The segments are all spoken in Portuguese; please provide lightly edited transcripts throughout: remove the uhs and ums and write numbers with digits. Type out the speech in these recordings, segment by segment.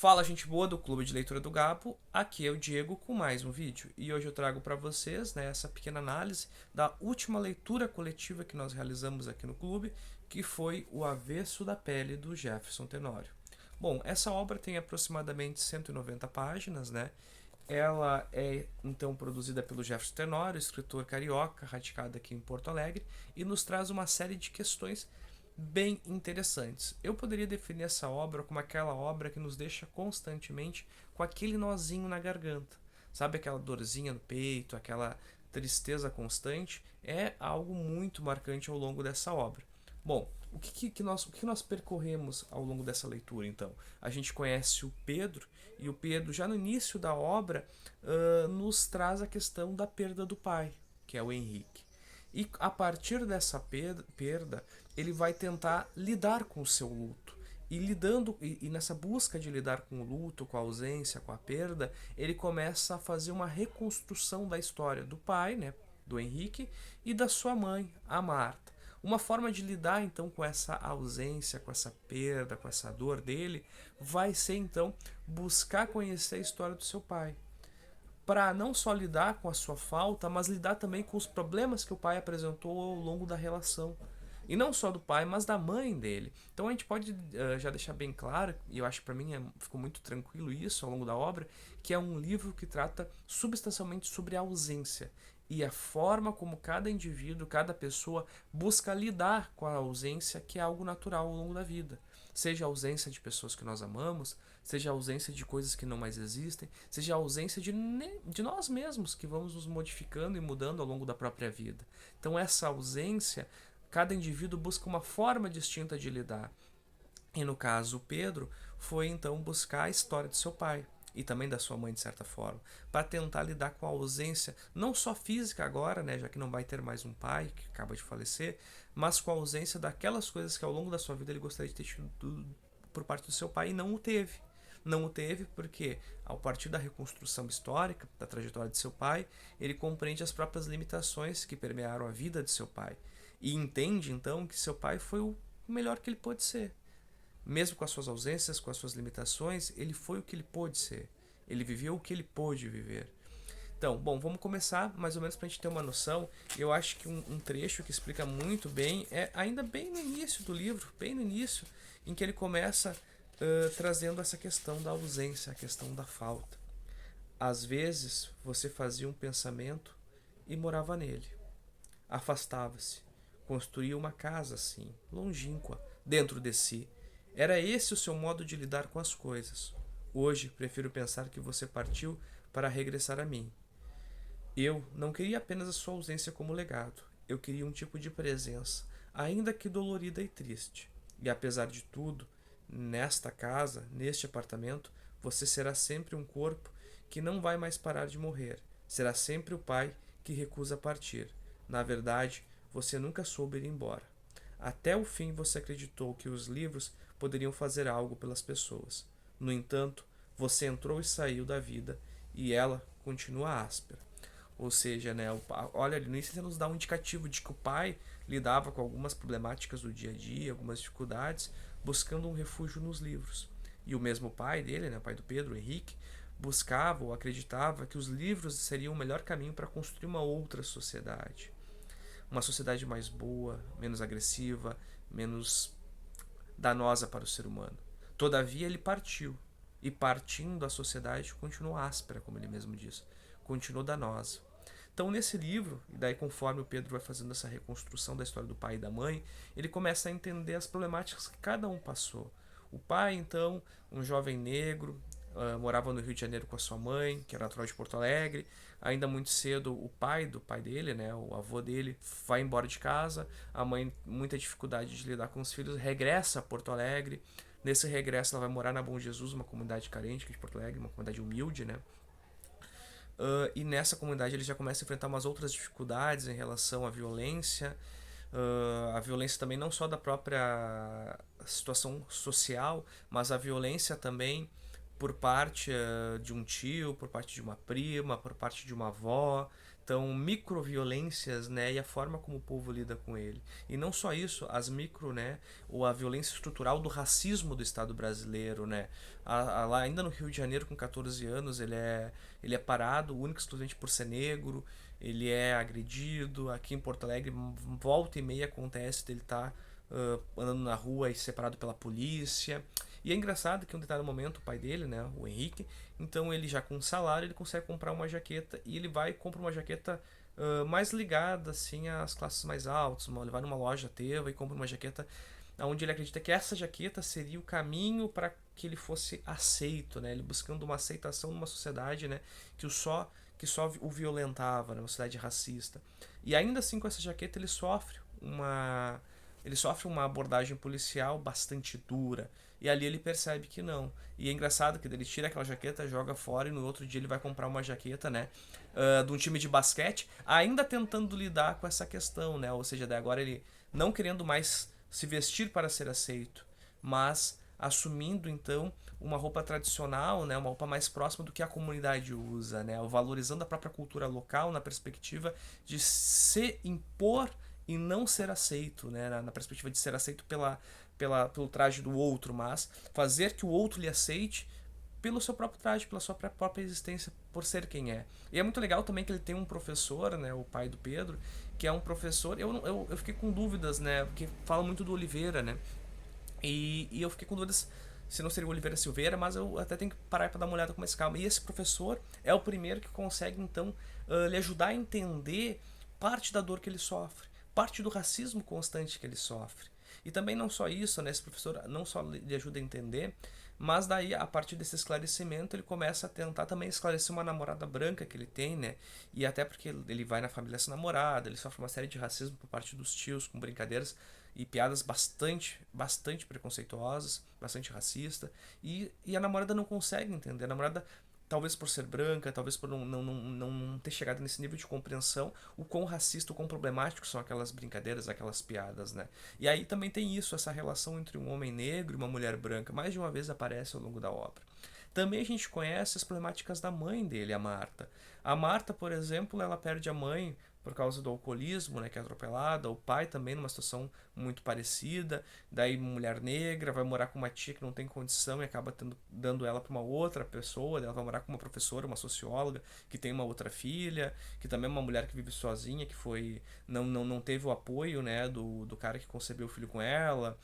Fala, gente boa do Clube de Leitura do Gapo, aqui é o Diego com mais um vídeo. E hoje eu trago para vocês, essa pequena análise da última leitura coletiva que nós realizamos aqui no clube, que foi O Avesso da Pele, do Jefferson Tenório. Bom, essa obra tem aproximadamente 190 páginas, Ela é então produzida pelo Jefferson Tenório, escritor carioca, radicado aqui em Porto Alegre, e nos traz uma série de questões bem interessantes. Eu poderia definir essa obra como aquela obra que nos deixa constantemente com aquele nozinho na garganta. Sabe aquela dorzinha no peito, aquela tristeza constante? É algo muito marcante ao longo dessa obra. Bom, o que nós percorremos ao longo dessa leitura, então? A gente conhece o Pedro, e o Pedro, já no início da obra, nos traz a questão da perda do pai, que é o Henrique. E a partir dessa perda, ele vai tentar lidar com o seu luto. E nessa busca de lidar com o luto, com a ausência, com a perda, ele começa a fazer uma reconstrução da história do pai, do Henrique, e da sua mãe, a Marta. Uma forma de lidar então com essa ausência, com essa perda, com essa dor dele, vai ser então buscar conhecer a história do seu pai, para não só lidar com a sua falta, mas lidar também com os problemas que o pai apresentou ao longo da relação. E não só do pai, mas da mãe dele. Então a gente pode já deixar bem claro, e eu acho que para mim ficou muito tranquilo isso ao longo da obra, que é um livro que trata substancialmente sobre a ausência e a forma como cada indivíduo, cada pessoa busca lidar com a ausência, que é algo natural ao longo da vida. Seja a ausência de pessoas que nós amamos, seja a ausência de coisas que não mais existem, seja a ausência de nós mesmos, que vamos nos modificando e mudando ao longo da própria vida. Então essa ausência, cada indivíduo busca uma forma distinta de lidar. E no caso, o Pedro foi então buscar a história de seu pai e também da sua mãe, de certa forma, para tentar lidar com a ausência, não só física agora, já que não vai ter mais um pai que acaba de falecer, mas com a ausência daquelas coisas que ao longo da sua vida ele gostaria de ter tido por parte do seu pai e não o teve. Não o teve porque, a partir da reconstrução histórica da trajetória de seu pai, ele compreende as próprias limitações que permearam a vida de seu pai e entende então que seu pai foi o melhor que ele pôde ser. Mesmo com as suas ausências, com as suas limitações, ele foi o que ele pôde ser. Ele viveu o que ele pôde viver. Então, bom, vamos começar mais ou menos para a gente ter uma noção. Eu acho que um trecho que explica muito bem é ainda bem no início do livro, bem no início, em que ele começa trazendo essa questão da ausência, a questão da falta. Às vezes, você fazia um pensamento e morava nele. Afastava-se, construía uma casa assim, longínqua, dentro de si. Era esse o seu modo de lidar com as coisas. Hoje, prefiro pensar que você partiu para regressar a mim. Eu não queria apenas a sua ausência como legado. Eu queria um tipo de presença, ainda que dolorida e triste. E apesar de tudo, nesta casa, neste apartamento, você será sempre um corpo que não vai mais parar de morrer. Será sempre o pai que recusa partir. Na verdade, você nunca soube ir embora. Até o fim você acreditou que os livros poderiam fazer algo pelas pessoas. No entanto, você entrou e saiu da vida e ela continua áspera. Ou seja, olha, no início você nos dá um indicativo de que o pai lidava com algumas problemáticas do dia a dia, algumas dificuldades, buscando um refúgio nos livros. E o mesmo pai dele, o pai do Pedro, o Henrique, buscava ou acreditava que os livros seriam o melhor caminho para construir uma outra sociedade. Uma sociedade mais boa, menos agressiva, menos danosa para o ser humano. Todavia ele partiu. E partindo, a sociedade continuou áspera, como ele mesmo diz. Continuou danosa. Então, nesse livro, e daí conforme o Pedro vai fazendo essa reconstrução da história do pai e da mãe, ele começa a entender as problemáticas que cada um passou. O pai, então, um jovem negro, morava no Rio de Janeiro com a sua mãe, que era natural de Porto Alegre. Ainda muito cedo, o pai do pai dele, o avô dele, vai embora de casa. A mãe, muita dificuldade de lidar com os filhos, regressa a Porto Alegre. Nesse regresso, ela vai morar na Bom Jesus, uma comunidade carente aqui de Porto Alegre, uma comunidade humilde, e nessa comunidade ele já começa a enfrentar umas outras dificuldades em relação à violência. A violência também não só da própria situação social, mas a violência também por parte de um tio, por parte de uma prima, por parte de uma avó. Então, microviolências, né, e a forma como o povo lida com ele. E não só isso, as micro, né, ou a violência estrutural do racismo do Estado brasileiro, né. Lá ainda no Rio de Janeiro, com 14 anos, ele é parado, único e exclusivamente por ser negro, ele é agredido. Aqui em Porto Alegre, volta e meia acontece dele estar andando na rua e separado pela polícia. E é engraçado que em um determinado momento o pai dele, né, o Henrique, então ele já com um salário, ele consegue comprar uma jaqueta e ele vai e compra uma jaqueta mais ligada assim às classes mais altas. Ele vai numa loja Teva e compra uma jaqueta onde ele acredita que essa jaqueta seria o caminho para que ele fosse aceito, né? Ele buscando uma aceitação numa sociedade, né, que só o violentava, né, uma sociedade racista. E ainda assim com essa jaqueta ele sofre uma abordagem policial bastante dura. E ali ele percebe que não. E é engraçado que ele tira aquela jaqueta, joga fora e no outro dia ele vai comprar uma jaqueta, né? De um time de basquete, ainda tentando lidar com essa questão, né? Ou seja, daí agora ele não querendo mais se vestir para ser aceito, mas assumindo então uma roupa tradicional, né, uma roupa mais próxima do que a comunidade usa, né, valorizando a própria cultura local na perspectiva de se impor e não ser aceito, né, na perspectiva de ser aceito pelo traje do outro, mas fazer que o outro lhe aceite pelo seu próprio traje, pela sua própria existência, por ser quem é. E é muito legal também que ele tem um professor, né, o pai do Pedro, que é um professor. Eu fiquei com dúvidas, né, porque fala muito do Oliveira, né, e eu fiquei com dúvidas se não seria o Oliveira Silveira, mas eu até tenho que parar para dar uma olhada com mais calma. E esse professor é o primeiro que consegue, então, lhe ajudar a entender parte da dor que ele sofre, parte do racismo constante que ele sofre. E também não só isso, né? Esse professor não só lhe ajuda a entender, mas daí, a partir desse esclarecimento, ele começa a tentar também esclarecer uma namorada branca que ele tem, né? E até porque ele vai na família dessa namorada, ele sofre uma série de racismo por parte dos tios, com brincadeiras e piadas bastante preconceituosas, bastante racista. E a namorada não consegue entender. A namorada, talvez por ser branca, talvez por não ter chegado nesse nível de compreensão, o quão racista, o quão problemático são aquelas brincadeiras, aquelas piadas, né? E aí também tem isso, essa relação entre um homem negro e uma mulher branca, mais de uma vez aparece ao longo da obra. Também a gente conhece as problemáticas da mãe dele, a Marta. A Marta, por exemplo, ela perde a mãe por causa do alcoolismo, né, que é atropelada, o pai também numa situação muito parecida, daí mulher negra, vai morar com uma tia que não tem condição e acaba dando ela para uma outra pessoa, ela vai morar com uma professora, uma socióloga, que tem uma outra filha, que também é uma mulher que vive sozinha, que não teve o apoio, né, do cara que concebeu o filho com ela,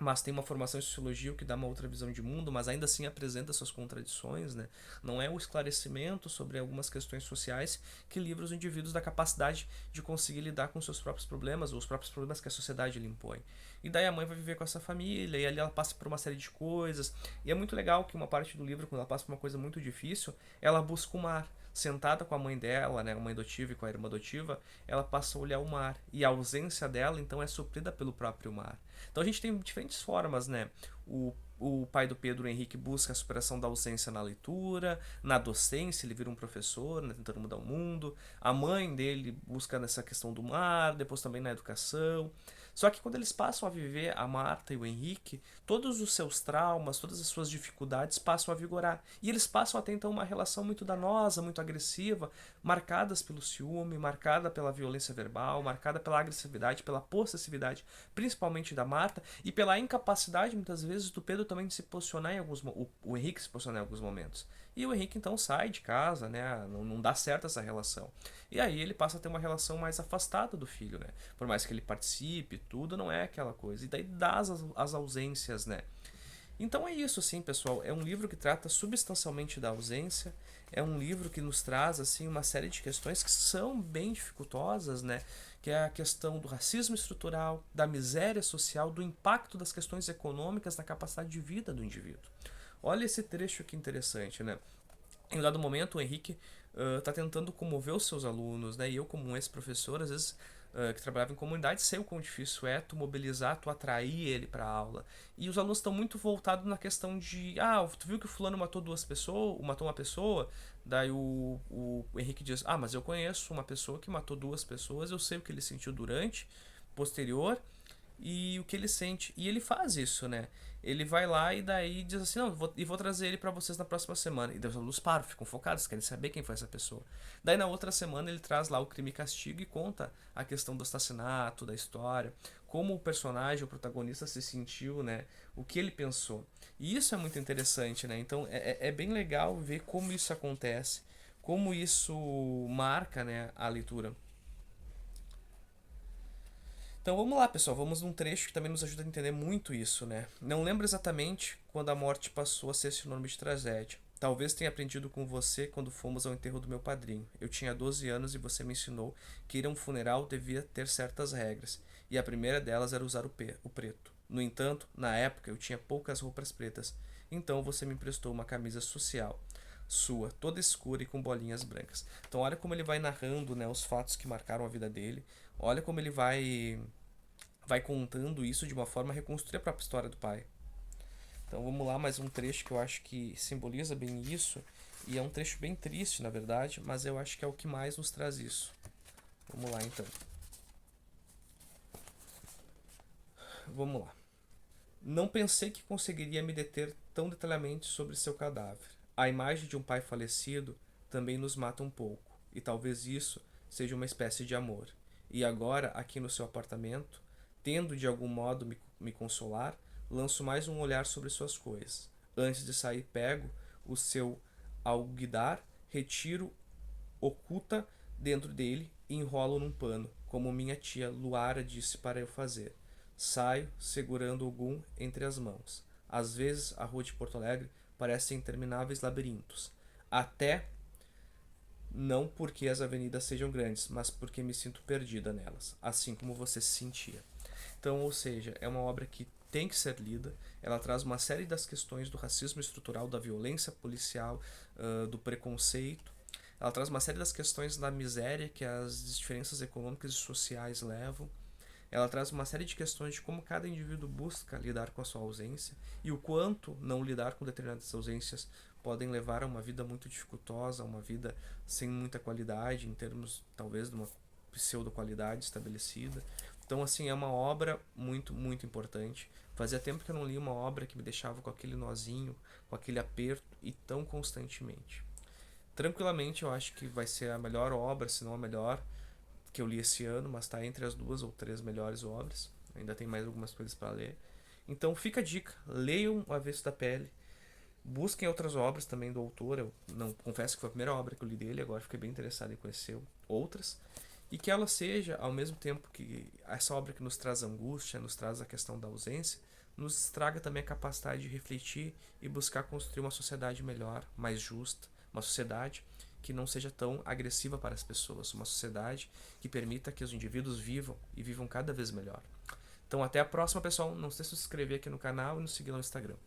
mas tem uma formação em sociologia que dá uma outra visão de mundo, mas ainda assim apresenta suas contradições, né? Não é o esclarecimento sobre algumas questões sociais que livra os indivíduos da capacidade de conseguir lidar com seus próprios problemas, ou os próprios problemas que a sociedade lhe impõe. E daí a mãe vai viver com essa família, e ali ela passa por uma série de coisas, e é muito legal que uma parte do livro, quando ela passa por uma coisa muito difícil, ela busca o mar. Sentada com a mãe dela, né, a mãe adotiva e com a irmã adotiva, ela passa a olhar o mar, e a ausência dela, então, é suprida pelo próprio mar. Então a gente tem diferentes formas, né? O pai do Pedro, o Henrique, busca a superação da ausência na leitura, na docência, ele vira um professor, né, tentando mudar o mundo. A mãe dele busca nessa questão do mar, depois também na educação. Só que quando eles passam a viver, a Marta e o Henrique, todos os seus traumas, todas as suas dificuldades passam a vigorar. E eles passam a ter então uma relação muito danosa, muito agressiva, marcadas pelo ciúme, marcada pela violência verbal, marcada pela agressividade, pela possessividade, principalmente da Marta, e pela incapacidade, muitas vezes, do Pedro também de se posicionar em alguns o Henrique se posicionar em alguns momentos. E o Henrique então sai de casa, né? Não dá certo essa relação. E aí ele passa a ter uma relação mais afastada do filho, né? Por mais que ele participe, tudo não é aquela coisa. E daí dá as ausências, né? Então é isso, assim, pessoal. É um livro que trata substancialmente da ausência. É um livro que nos traz, assim, uma série de questões que são bem dificultosas, né? Que é a questão do racismo estrutural, da miséria social, do impacto das questões econômicas na capacidade de vida do indivíduo. Olha esse trecho que interessante, né? Em um dado momento, o Henrique está tentando comover os seus alunos, né? E eu, como um ex-professor, às vezes que trabalhava em comunidade, sei o quão difícil é tu mobilizar, tu atrair ele para a aula. E os alunos estão muito voltados na questão de, tu viu que o fulano matou duas pessoas, matou uma pessoa? Daí o Henrique diz, mas eu conheço uma pessoa que matou duas pessoas, eu sei o que ele sentiu durante, posterior, e o que ele sente. E ele faz isso, né? ele vai lá e daí diz assim, não, vou trazer ele pra vocês na próxima semana. E Deus alunos param, ficam focados, querem saber quem foi essa pessoa. Daí na outra semana ele traz lá o Crime e Castigo e conta a questão do assassinato, da história, como o personagem, o protagonista se sentiu, né? O que ele pensou. E isso é muito interessante, né? Então é bem legal ver como isso acontece, como isso marca, né, a leitura. Então vamos lá, pessoal, vamos num trecho que também nos ajuda a entender muito isso, né? Não lembro exatamente quando a morte passou a ser sinônimo de tragédia. Talvez tenha aprendido com você quando fomos ao enterro do meu padrinho. Eu tinha 12 anos e você me ensinou que ir a um funeral devia ter certas regras, e a primeira delas era usar o preto. No entanto, na época eu tinha poucas roupas pretas, então você me emprestou uma camisa social sua, toda escura e com bolinhas brancas. Então olha como ele vai narrando, né, os fatos que marcaram a vida dele. Olha como ele vai contando isso de uma forma a reconstruir a própria história do pai. Então vamos lá, mais um trecho que eu acho que simboliza bem isso. E é um trecho bem triste, na verdade, mas eu acho que é o que mais nos traz isso. Vamos lá então. Vamos lá. Não pensei que conseguiria me deter tão detalhadamente sobre seu cadáver. A imagem de um pai falecido também nos mata um pouco, e talvez isso seja uma espécie de amor. E agora, aqui no seu apartamento, tendo de algum modo me consolar, lanço mais um olhar sobre suas coisas. Antes de sair, pego o seu alguidar, retiro oculta dentro dele e enrolo num pano, como minha tia Luara disse para eu fazer. Saio, segurando algum entre as mãos. Às vezes, a rua de Porto Alegre parece intermináveis labirintos. Até não porque as avenidas sejam grandes, mas porque me sinto perdida nelas, assim como você se sentia. Então, ou seja, é uma obra que tem que ser lida. Ela traz uma série das questões do racismo estrutural, da violência policial, do preconceito. Ela traz uma série das questões da miséria que as diferenças econômicas e sociais levam. Ela traz uma série de questões de como cada indivíduo busca lidar com a sua ausência e o quanto não lidar com determinadas ausências podem levar a uma vida muito dificultosa, a uma vida sem muita qualidade, em termos talvez de uma pseudo-qualidade estabelecida. Então, assim, é uma obra muito, muito importante. Fazia tempo que eu não li uma obra que me deixava com aquele nozinho, com aquele aperto e tão constantemente. Tranquilamente, eu acho que vai ser a melhor obra, se não a melhor, que eu li esse ano, mas está entre as duas ou três melhores obras. Ainda tem mais algumas coisas para ler. Então fica a dica, leiam O Avesso da Pele, busquem outras obras também do autor. Eu não confesso que foi a primeira obra que eu li dele, agora fiquei bem interessado em conhecer outras. E que ela seja, ao mesmo tempo que essa obra que nos traz angústia, nos traz a questão da ausência, nos traga também a capacidade de refletir e buscar construir uma sociedade melhor, mais justa, uma sociedade que não seja tão agressiva para as pessoas, uma sociedade que permita que os indivíduos vivam e vivam cada vez melhor. Então até a próxima, pessoal. Não se esqueça de se inscrever aqui no canal e nos seguir no Instagram.